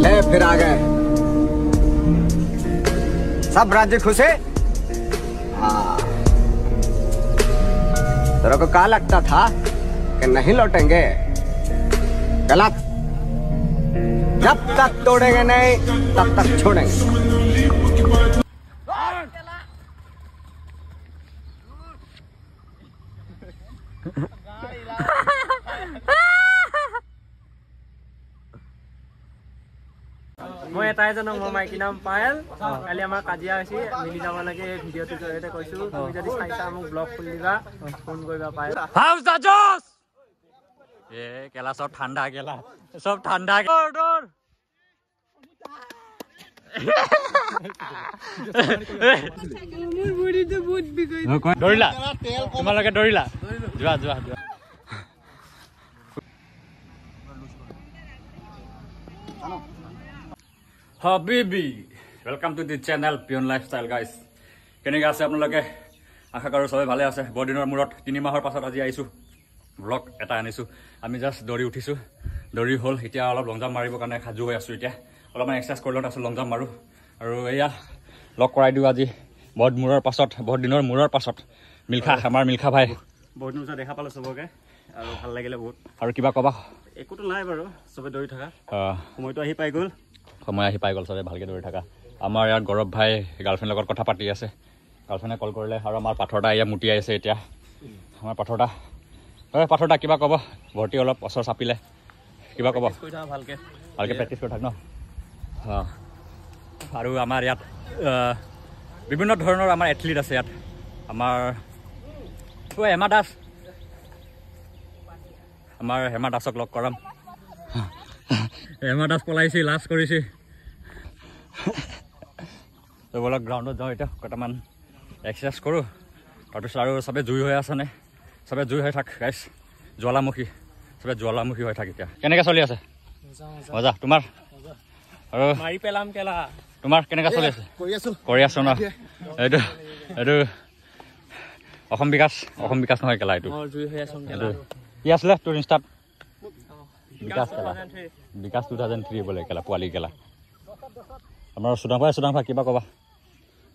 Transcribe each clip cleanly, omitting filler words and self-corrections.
ले फिर आ गए सब राज्य खुश है। हाँ तेरे को क्या लगता था कि नहीं लौटेंगे? गलत। जब तक तोड़ेंगे नहीं तब तक छोड़ेंगे। মই এটাই জানো মোৰ মাইকী নাম পায়েল কালি আমাৰ কাজিয়া হৈছে মিলি যাব লাগে ভিডিঅ'টো জৰিয়তে কৈছো তুমি যদি চাইছা মোক ব্লগ খুলি দিবা ফোন কৰিবা পায়েল হাউস দা জোস এ কেলা সব ঠান্ডা গেলা সব ঠান্ডা ডর মোৰ বডিটো বহুত বিগৈ দৌৰিলা তোমালোকে দৌৰিলা যোৱা যোৱা যোৱা হাবিবি ওয়েলকাম টু দি চ্যানেল পিয়ন লাইফস্টাইল গাইস কেনেকৈ আছে আপোনালোকে আশা কৰোঁ সবে ভালে আছে বহুত দিনৰ মূৰত 3 মাহৰ পাছত আজি আহিছোঁ ব্লগ এটা আনিছোঁ আমি জাষ্ট দৌৰি উঠিছোঁ দৌৰি হ'ল এতিয়া অলপ লং জাম্প মাৰিবৰ কাৰণে সাজু হৈ আছোঁ এতিয়া অলপমান এক্সাৰচাইজ কৰি লওঁ তাৰপিছত লং জাম্প মাৰোঁ আৰু এয়া লগ কৰাই দিওঁ আজি বহুত দিনৰ মূৰৰ পাছত মিলখা আমাৰ মিলখা ভাই বহুত দিন দেখা পালোঁ চবকে আৰু ভাল লাগিলে বহুত আৰু কিবা ক'বা একোতো নাই বাৰু চবে দৌৰি থকা সময়টো আহি পাই গ'ল চবে ভালকৈ দৌৰি থকা আমাৰ ইয়াত গৌৰৱ ভাই গাৰ্লফ্ৰেণ্ডৰ লগত কথা পাতি আছে গাৰ্লফ্ৰেণ্ডে কল কৰিলে আৰু আমাৰ পাথৰদা এয়া মুটি আহিছে এতিয়া আমাৰ পাথৰদা কিবা ক'ব ভৰ্তি অলপ ওচৰ চাপিলে কিবা ক'ব ভালকৈ প্ৰেক্টিছ কৰি থাক ন আৰু আমাৰ ইয়াত বিভিন্ন ধৰণৰ আমাৰ এথলিট আছে ইয়াত আমাৰ হেমা দাসক লগ কৰাম হেমা দাস পলাইছে লাজ কৰিছে বলক গ্ৰাউণ্ডত যাওঁ এতিয়া কেইটামান এক্সাৰচাইজ কৰোঁ তাৰপিছত আৰু চবে জুই হৈ আছেনে চবে জুই হৈ থাক গাইছ জ্বালামুখী চবে জ্বালামুখী হৈ থাক এতিয়া কেনেকৈ চলি আছে মজা তোমাৰ আৰু মাৰি পেলাম কেলা তোমাৰ কেনেকৈ চলি আছে কৰি আছো ন এইটো অসম বিকাশ নহয় কেলা এইটো কি আছিলে তোৰ ইনষ্টাত বিকাশ 2003 বোলে কেলা পোৱালি কেলা আমাৰ চুদাং ভাই কিবা ক'বা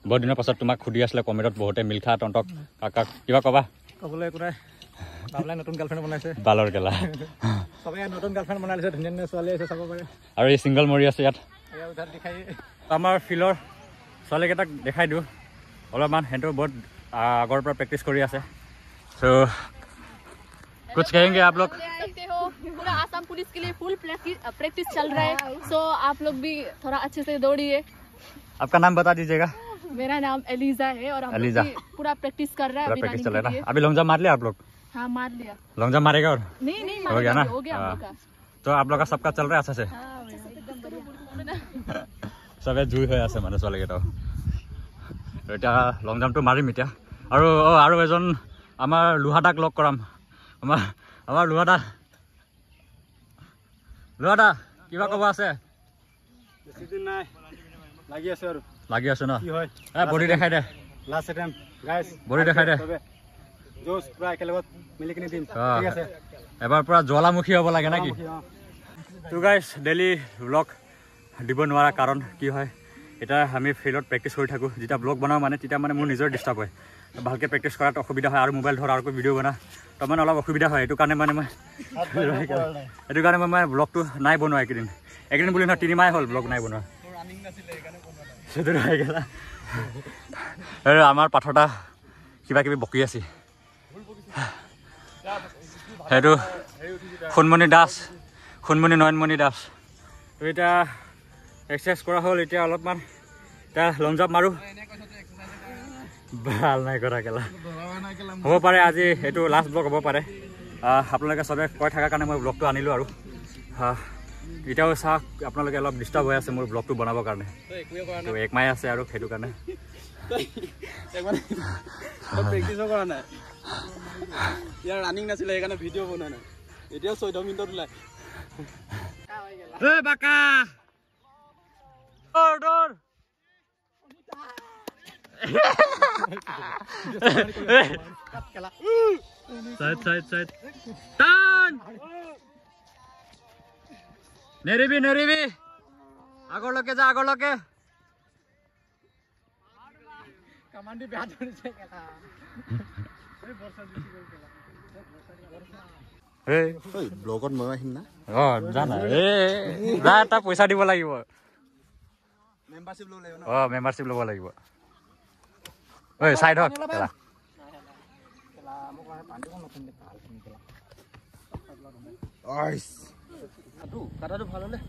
বহুত দিনৰ পাছত তোমাক সুধি আছিলে কমেণ্টত বহুতে মিলখা তন্তক কাকাক কিবা ক'বা ক'বলৈ একো নাই বাবলাই নতুন গাৰ্লফ্ৰেণ্ড বনাইছে বালৰ কেলা চবে নতুন গাৰ্লফ্ৰেণ্ড বনাই দিছে ধুনীয়া ছোৱালী আছে চাব পাৰে আৰু এই ছিংগল মৰি আছে ইয়াত আমাৰ ফিল্ডৰ ছোৱালীকেইটাক দেখাই দিওঁ অলপমান সিহঁতৰ বহুত আগৰ পৰা প্ৰেক্টিছ কৰি আছে চ' कुछ कहेंगे आप लोग पूरा आसाम पुलिस के लिए फुल प्रैक्टिस चल रहा है सो आप लोग भी थोड़ा अच्छे से दौड़िए आपका नाम बता दीजिएगा मेरा नाम एलिजा है और हम लोग पूरा प्रैक्टिस कर रहे हैं अभी प्रैक्टिस चल रहा है ना अभी लॉन्ग जंप मार लिया आप लोग हाँ मार लिया लॉन्ग जंप मारेगा और नहीं हो गया ना हो गया हम लोग का तो आप लोग का सबका चल रहा है अच्छा से सबे जुई হৈ আছে মানে চলে গেটা এটা লং জাম্পটো মাৰিম এতিয়া আৰু এজন আমাৰ লুহাটাক লগ কৰাম আমাৰ লুহাটা কিবা ক'ব আছে বেছি দিন নাই লাগি আছে ন বডি দেখাই দে লাষ্ট টাইম গাইস বডি দেখাই দে জোস পুৰা একেলগত মিলি কিনে দিম ঠিক আছে এবাৰ পুৰা জ্বালামুখী হ'ব লাগে নাকি তো গাইস ডেইলি ব্লগ দিব নোৱাৰা কাৰণ কি হয় এটা আমি ফিল্ডত প্ৰেক্টিছ কৰি থাকোঁ যেতিয়া ব্লগ বনাওঁ মানে তেতিয়া মানে মোৰ নিজৰ ডিষ্টাৰ্ব হয় ভালকৈ প্ৰেক্টিছ কৰাত অসুবিধা হয় আৰু মোবাইল ধৰ আৰু ভিডিঅ' বনা তো মানে অলপ অসুবিধা হয় এইটো কাৰণে মানে মই ব্লগটো নাই বনোৱা এইকেইদিন বুলি নহয় 3 মাহ হ'ল ব্লগ নাই বনোৱা সেইটো হৈ গ'লা আৰু আমাৰ পাথৰদা কিবা কিবি বকি আছে সেইটো নয়নমণি দাস তো এতিয়া এক্সাৰচাইজ কৰা হ'ল এতিয়া অলপমান এতিয়া লং জাম্প মাৰোঁ ভাল নাই কৰা কেলা হ'ব পাৰে আজি এইটো লাষ্ট ব্লগ হ'ব পাৰে আপোনালোকে চবে কৈ থকাৰ কাৰণে মই ব্লগটো আনিলোঁ আৰু এতিয়াও চাওক আপোনালোকে অলপ ডিষ্টাৰ্ব হৈ আছে মোৰ ব্লগটো বনাবৰ কাৰণে তো 1 মাহ আছে আৰু সেইটো কাৰণে প্ৰেক্টিছ কৰা নাই ইয়াৰ ৰানিং নাছিলে সেইকাৰণে ভিডিঅ' বনোৱা নাই এতিয়াও 14 মিনিটত ওলাই এই বাকা দৌৰ Side. Turn! Neribi. আগলৈকে যা আগলৈকে কামান্ডি বেয়া ধৰিছে কেলা এই বৰ্ষা দিছি গল কেলা এই ঐ ব্লগত মই আহিম না জানা যা এটা পইচা দিব লাগিব মেম্বাৰশ্বিপ ল'ব লাগিব ন মেম্বাৰশ্বিপ ল'ব লাগিব ঐ চাইড হক কেলা কাটাটো ভাল হলে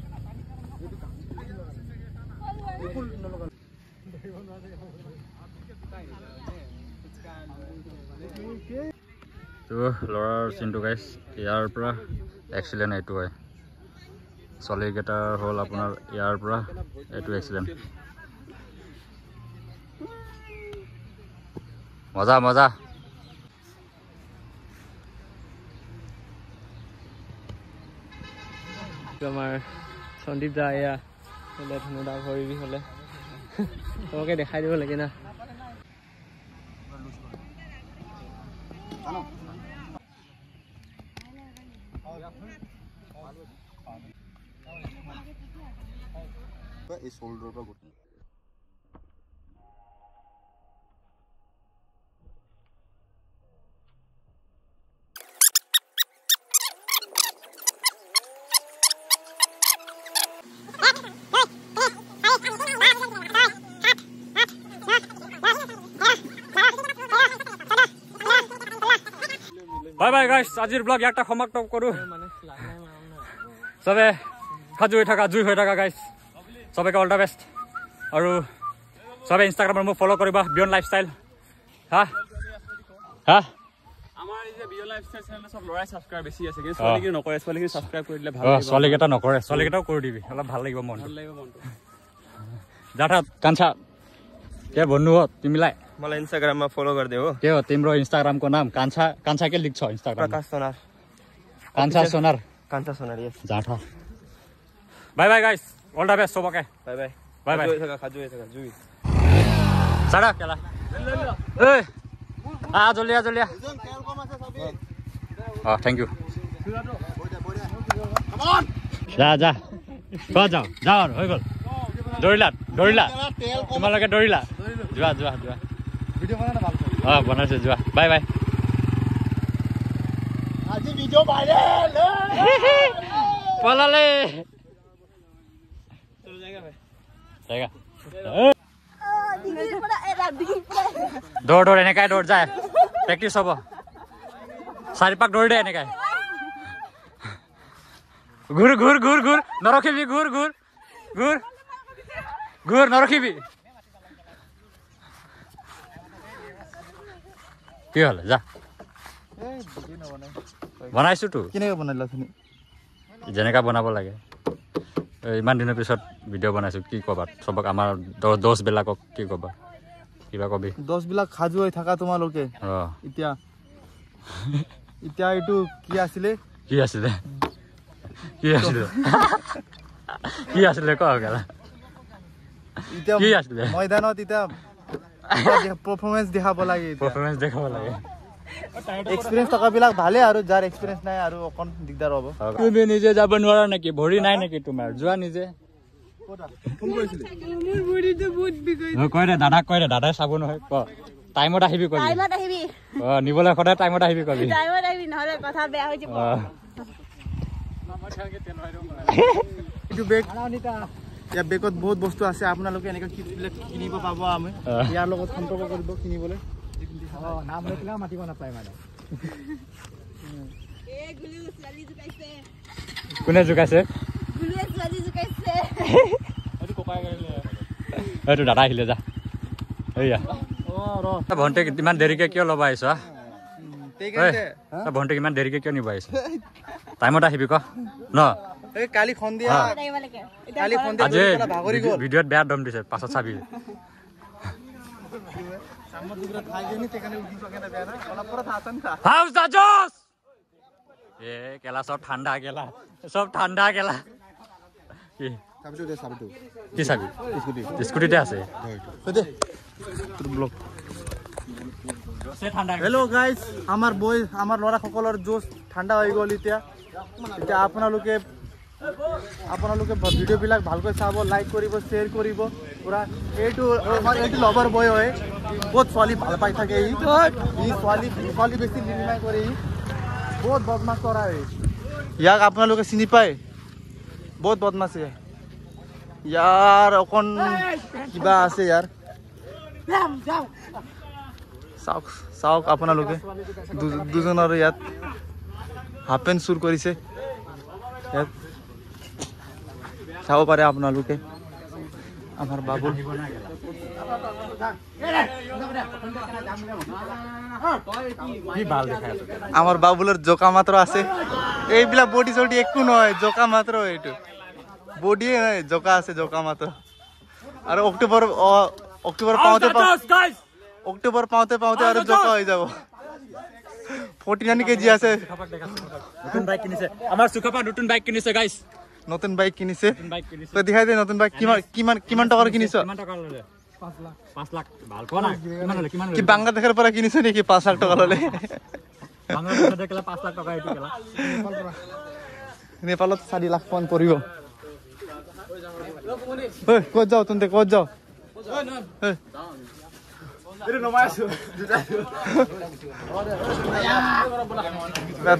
তো ল'ৰাৰ চিনটো গাইছ ইয়াৰ পৰা এক্সিডেণ্ট এইটো হয় ছোৱালীকেইটাৰ হ'ল আপোনাৰ ইয়াৰ পৰা এইটো এক্সিডেণ্ট মজা মজা আমাৰ সন্দীপ দা এয়া হলে ধনুদা ভৰি হলে তোমাকে দেখাই দিব লাগে না এই শোল্ডাৰৰ পৰা গঠন বাই বাই গাইছ আজিৰ ব্লগ ইয়াতে সমাপ্ত কৰোঁ চবে সাজু হৈ থাকা জুই হৈ থাকা গাইছ সবকে অল দ্য বেষ্ট আৰু সবে ইনষ্টাগ্ৰামত মোক ফ'ল' কৰিবা বিয়ণ্ড লাইফষ্টাইল হা হা আমাৰ এই যে বিয়ণ্ড লাইফষ্টাইল চেনেলত সব ল'ৰাই সাবস্ক্ৰাইব বেছি আছে কিন্তু ছোৱালীকে নকৰে ছোৱালীকে সাবস্ক্ৰাইব কৰি দিলে ভাল লাগিব ছোৱালীকেইটা নকৰে ছোৱালীকেইটাও কৰি দিবি অলপ ভাল লাগিব মনটো ভাল লাগিব মনটো जाठा कान्छा क्या भन्नु हो तिमीलाई मलाई इन्स्टाग्राममा फलो गरिदियो हो के हो तिम्रो इन्स्टाग्रामको नाम कान्छा कान्छा के लेख्छ इन्स्टाग्राम प्रकाश सोनार कान्छा सोनार कान्छा सोनार यस जाठा bye bye guys all the best सबके बाय बाय बाय बाय खाजु है जुई साडा केला ए आ जलिया जलिया थैंक यू जा जा क जाओ जाओ হৈ গল দৌৰিলা দৌৰিলা তোমালোকে দৌৰিলা যোৱা যোৱা যোৱা ভিডিও বনানা ভাল বনাইছে যোৱা বাই বাই আজি ভিডিও ভাইৰাল পলালে চলো জায়গা ভাই জায়গা দৌৰ দৌৰ এনেকাই দৌৰ যায় প্ৰেক্টিচ হ'ব 4 পাক দৌৰি দে এনেকাই ঘূৰ ঘূৰ ঘূৰ ঘূৰ নৰখিবি ঘূৰ ঘূৰ ঘূৰ ঘূৰ নৰখিবি কি হ'ল যা বনাইছোতো কেনেকৈ বনাইলা তুমি যেনেকা বনাব লাগে ইমান দিনৰ পিছত ভিডিঅ' বনাইছোঁ কি ক'বা চবক আমাৰ দোষবিলাকক কি ক'বা কিবা কবি দোষবিলাক খাজু হৈ থাকা তোমালোকে এতিয়া এতিয়া এইটো কি আছিলে কি আছিলে কি আছিলে কি আছিলে ক গলা এতিয়া কি আছিলে ময়দানত এতিয়া পারফরম্যান্স দেখাব লাগে পারফরম্যান্স দেখাব লাগে এক্সপেৰিয়েন্স টকাবিলাক ভালে আৰু যাৰ এক্সপেৰিয়েন্স নাই আৰু অকন দিগদাৰ হ'ব তুমি নিজে যাব নোৱাৰা নেকি ভৰি নাই নেকি তোমাৰ যোৱা নিজে ফোন কৰিছিলি মোৰ ভৰিটো বহুত বিগৈ কয় দে দাদাক কয় দে দাদাই চাব নহয় ক টাইমত আহিবি কবি টাইমত আহিবি নিবলৈ সদায় টাইমত আহিবি কবি টাইমত আহিবি নহলে কথা বেয়া হৈ যাব এইটো বেগ ইয়াৰ বেগত বহুত বস্তু আছে আপোনালোকে এনেকৈ কিনিব পাব আমি ইয়াৰ লগত সম্পৰ্ক কৰিব কিনিবলৈ নাম লৈ পেলাই মাতিব নাপায় মানে এই গুলু ছোৱালী জুকাইছে কোনে জুকাইছে গুলুৱে ছোৱালী জুকাইছে এইটো ককাই গলে এইটো দাদা আহিলে যা এইয়া ভণ্টি ইমান দেৰিকে কিয় ল'ব আহিছ ভণ্টি ইমান দেৰিকে কিয় নিব আহিছ টাইমত আহিবি ক ন এই কালি সন্ধিয়া আজি ভিডিঅ'ত বেয়া দম দিছে পাছত চাবি কেলা সব ঠাণ্ডা কেলা সব ঠাণ্ডা কেলা কি চাবি স্কুটিতে আছে হেল্ল' গাইজ আমাৰ ল'ৰাসকলৰ জোচ ঠাণ্ডা হৈ গ'ল এতিয়া আপোনালোকে আপোনালোকে ভিডিঅ'বিলাক ভালকৈ চাব, লাইক কৰিব, শ্বেয়াৰ কৰিব পুৰা। এইটো আমাৰ এইটো লভাৰ বয় হয়, বহুত ছোৱালী ভাল পাই থাকে। ই ছোৱালী বেছি লিলিমাই কৰে, ই বহুত বদমাছ কৰা হয়। ইয়াক আপোনালোকে চিনি পায়, বহুত বদমাছ। ইয়াৰ অকণ কিবা আছে ইয়াৰ, চাওক চাওক আপোনালোকে দুজনৰ ইয়াত হাফ পেণ্ট চুৰ কৰিছে। ইয়াত চাব পাৰে আপোনালোকে আমাৰ বাবুল। আমাৰ বাবুলৰ জোকা মাত্ৰ আছে, এইবিলাক বডি চডি একো নহয়, জোকা মাত্ৰ এইটো বডিয়ে নহয়, জোকা আছে, জোকা মাত্ৰ। আৰু অক্টোবৰ পাওঁতে পাওঁতে আৰু জোকা হৈ যাব। 49 কেজি আছে। নতুন বাইক কিনিছে আমাৰ চুকাপা, নতুন বাইক কিনিছে গাইছ, নতুন বাইক কিনিছে। তই দেখাই দে নতুন বাইক কিমান টকাৰ কিনিছ? 5 লাখ। ভাল পোৱা নাই? কিমান হ'লে? কিমান কি বাংলাদেশৰ পৰা কিনিছ নেকি 5 লাখ টকা ল'লে? বাংলাদেশত কেলা 5 লাখ টকা এইটো কেলা। নেপালত 4 লাখ মান পৰিব। ক'ত যাও তহঁতে, ক'ত যাও?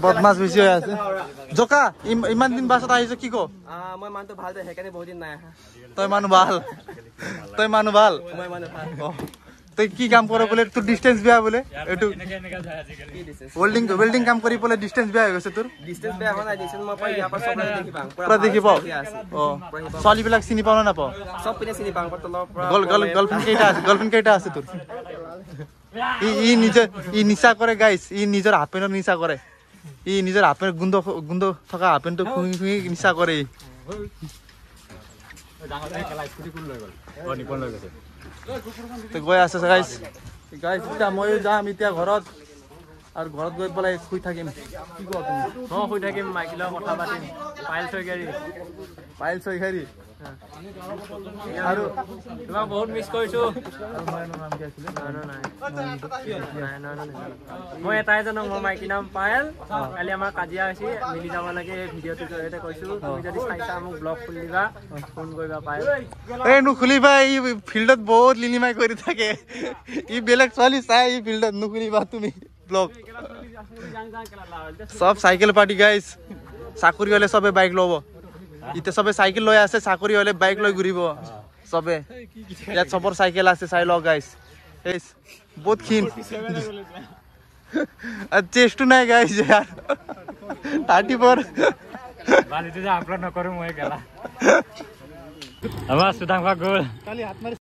বদমাছ বেছি হৈ আছে। জোকা ইমান দিন পাছত আহিছ, কি ক? মই মানুহটো ভাল যে সেইকাৰণে বহুত দিন নাই আহা। তই মানুহ ভাল, তই মানুহ ভাল। তই কি কাম কৰ বোলে? তোৰ ডিষ্টেঞ্চ বেয়া বোলে। এইটো ৱেল্ডিং কাম কৰি পেলাই ডিষ্টেঞ্চ বেয়া হৈ গৈছে তোৰ। ডিষ্টেঞ্চ বেয়া হোৱা নাই, ডিষ্টেঞ্চ মই পৰা ইয়াৰ পৰা চব দেখি পাওঁ, পুৰা দেখি পাওঁ। ছোৱালীবিলাক চিনি পাওঁ নে নাপাওঁ? চব পিনে চিনি পাওঁ, তলৰ পৰা। গাৰ্লফ্ৰেণ্ড কেইটা আছে তোৰ? ই নিচা কৰে গাইছ, ই নিজৰ হাফ পেণ্টৰ নিচা কৰে। ই নিজৰ হাফ পেণ্ট গোন্ধ থকা হাফ পেণ্টটো খুঙি নিচা কৰে। ই গৈ আছে গাইছ। এতিয়া ময়ো যাম এতিয়া ঘৰত, আৰু ঘৰত গৈ পেলাই শুই থাকিম। কি কোৱা তুমি? শুই থাকিম, মাইকিলৰ কথা পাতিম। পাইল চৈখাৰী আৰু তোমাক বহুত মিছ কৰিছো। মই এটাই জানো, মোৰ মাইকী নাম পায়েল। কালি আমাৰ কাজিয়া হৈছে, মিলি যাব লাগে। ভিডিঅ'টোৰ জৰিয়তে কৈছো, তুমি যদি চাইছা মোক ব্লগ খুলি দিবা, ফোন কৰিবা পায়েল। এই নুখুলিবা, ই ফিল্ডত বহুত লিলিমাই কৰি থাকে। ই বেলেগ ছোৱালী চাই, ই ফিল্ডত নুখুলিবা তুমি ব্লগ। সব চাইকেল পাৰ্টি গাইছ। চাকৰি হ'লে চবে বাইক ল'ব, এতিয়া চবে চাইকেল লৈ আছে, চাকৰি হ'লে বাইক লৈ ঘূৰিব চবে। ইয়াত চবৰ চাইকেল আছে, চাই লওক গাইছ। বহুত ক্ষীণ, চেষ্টো নাই গাইছ ইয়াৰ। 34 আপলোড নকৰো মই গেলা। আমাৰ সুধাংবা গ'ল।